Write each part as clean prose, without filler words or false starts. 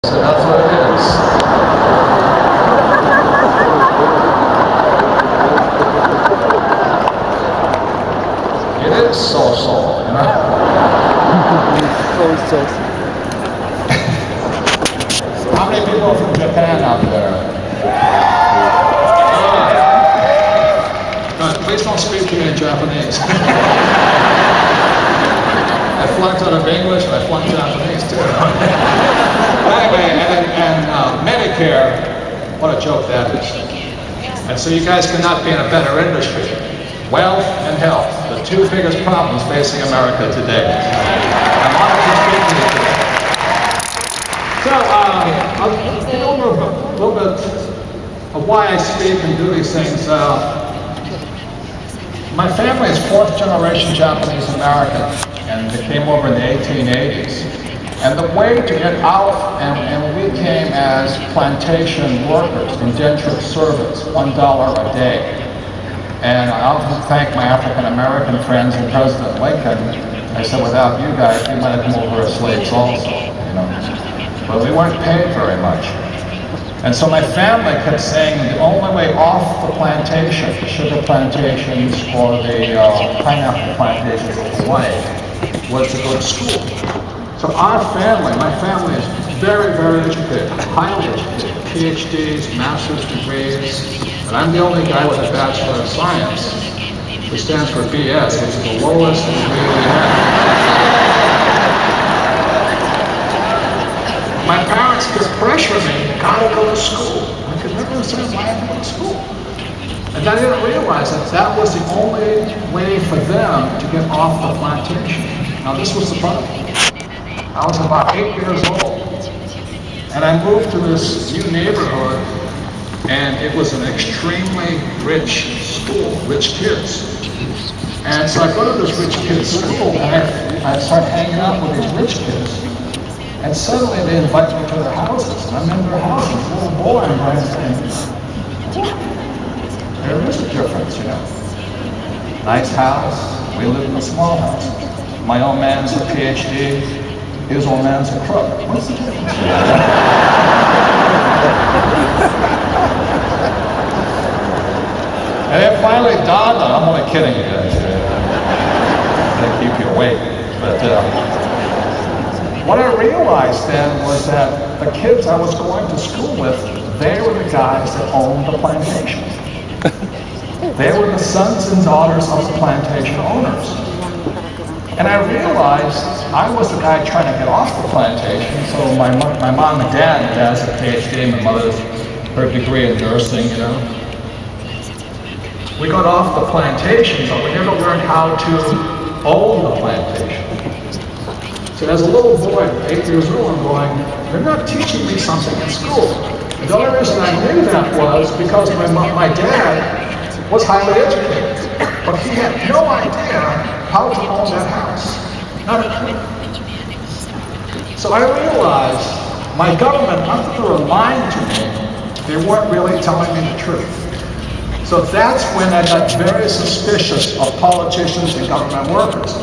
So that's what it is. It is so-so, you know? How many people are from Japan out there? Good. Please don't speak to me in Japanese. I flunked out of English and I flunked Japanese too. Anyway, and Medicare, what a joke that is. And so you guys cannot be in a better industry. Wealth and health, the two biggest problems facing America today. I wanted to speak to you today. So, I'll go over a little bit of why I speak and do these things. My family is fourth generation Japanese American, and they came over in the 1880s. And the way to get out, and we came as plantation workers, indentured servants, $1 a day. And I often thank my African American friends and President Lincoln. I said, without you guys, we might have come over as slaves also, you know. But we weren't paid very much. And so my family kept saying the only way off the plantation, the sugar plantations or the pineapple plantations of Hawaii, was to go to school. So our family, my family is very, very educated, highly educated, PhDs, master's degrees, and I'm the only guy with a Bachelor of Science, which stands for BS, which is the lowest degree we have. My parents could pressure me, you gotta go to school. I could never understand why I had to go to school. And I didn't realize that that was the only way for them to get off the plantation. Now this was the problem. I was about 8 years old, and I moved to this new neighborhood, and it was an extremely rich school, rich kids. And so I go to this rich kids' school, and I start hanging out with these rich kids. And suddenly they invite me to their houses, and I'm in their houses, little boy, and I'm saying, there is a difference, you know. Nice house, we live in a small house. My old man's a PhD, his old man's a crook. What's the difference? And then finally dawned on, I'm only kidding you guys, to keep you awake. But what I realized then was that the kids I was going to school with, they were the guys that owned the plantation. They were the sons and daughters of the plantation owners. And I realized I was the guy trying to get off the plantation. So my mom and dad has a PhD, my mother's her degree in nursing, you know. We got off the plantation, but we never learned how to own the plantation. So as a little boy, 8 years old, I'm going, they're not teaching me something in school. And the only reason I knew that was because my dad was highly educated, but he had no idea how to own that house. Not a clue. So I realized my government, not that they were lying to me, they weren't really telling me the truth. So that's when I got very suspicious of politicians and government workers.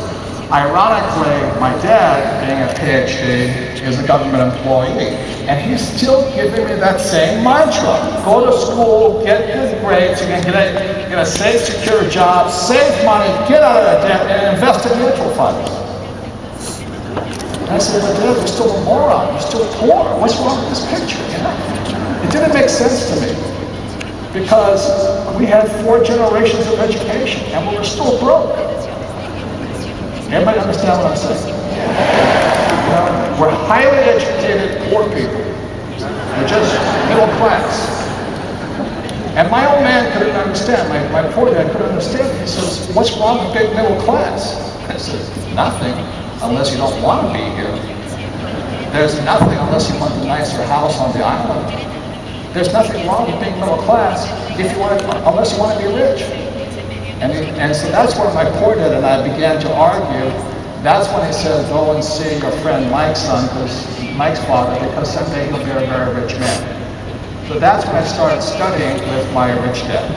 Ironically, my dad, being a PhD, is a government employee, and he's still giving me that same mantra. Go to school, get good grades, you can get a safe, secure job, save money, get out of debt, and invest in mutual funds. And I said, but Dad, you're still a moron, you're still poor. What's wrong with this picture? You know? It didn't make sense to me, because we had 4 generations of education, and we were still broke. Everybody understand what I'm saying? You know, we're highly educated poor people. We're just middle class. And my old man couldn't understand, my poor dad couldn't understand. He says, what's wrong with being middle class? I said, nothing, unless you don't want to be here. There's nothing unless you want a nicer house on the island. There's nothing wrong with being middle class unless you want to be rich. And so that's where my poor dad and I began to argue. That's when he said, go and see your friend Mike's father, because someday he'll be a very rich man. So that's when I started studying with my rich dad.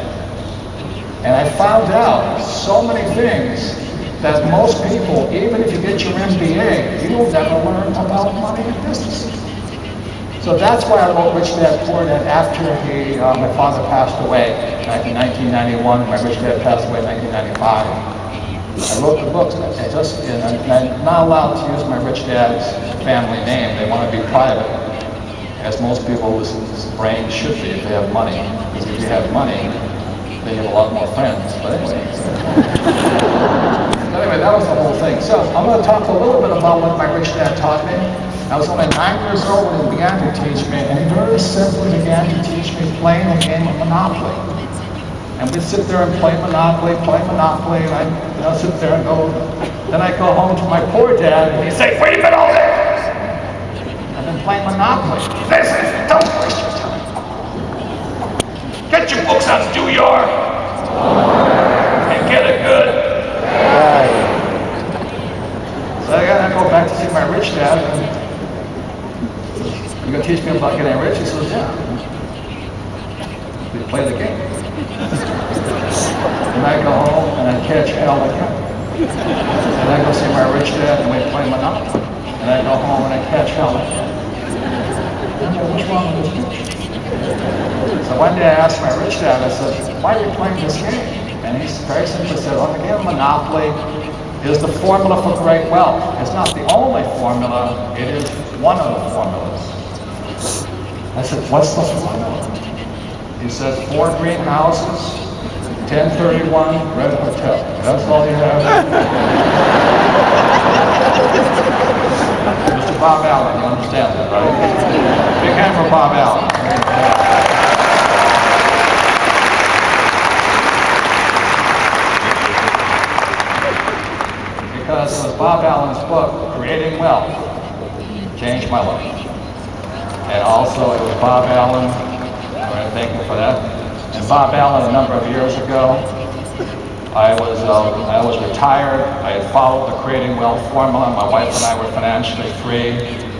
And I found out so many things that most people, even if you get your MBA, you will never learn about money and business. So that's why I wrote Rich Dad Poor Dad after my father passed away in 1991. My rich dad passed away in 1995. I wrote the books, and I'm not allowed to use my rich dad's family name. They want to be private, as most people's brains should be if they have money. Because if you have money, then you have a lot more friends. But anyway, that was the whole thing. So I'm going to talk a little bit about what my rich dad taught me. I was only 9 years old when he began to teach me, and he very simply began to teach me playing the game of Monopoly. And we'd sit there and play Monopoly, and I'd sit there and go. Then I'd go home to my poor dad, and he'd say, "Wait a minute, all there! I've been playing Monopoly. Listen, don't waste your time. Get your books out and do your and get it good." So I gotta go back to see my rich dad, and "You gonna teach me about getting rich?" He says, "Yeah. We play the game." And I go home and I catch hell again. And I go see my rich dad and we play Monopoly. And I go home and I catch hell again. And I go, "What's wrong with this picture?" So one day I asked my rich dad, I said, "Why are you playing this game?" And he very simply said, "Well, the game of Monopoly is the formula for great wealth. It's not the only formula, it is one of the formulas." I said, "What's the formula?" He said, 4 green houses, 1031 Red Hotel. That's all you have. Mr. Bob Allen, you understand that, right? Big hand for Bob Allen. Because it was Bob Allen's book, Creating Wealth, changed my life. And also it was Bob Allen, I want to thank him for that. And Bob Allen, a number of years ago, I was retired. I had followed the Creating Wealth formula. My wife and I were financially free.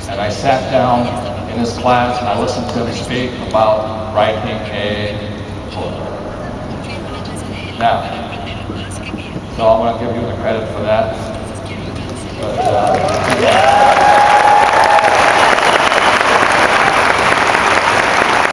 And I sat down in his class and I listened to him speak about writing a book. Now, so I want to give you the credit for that. But,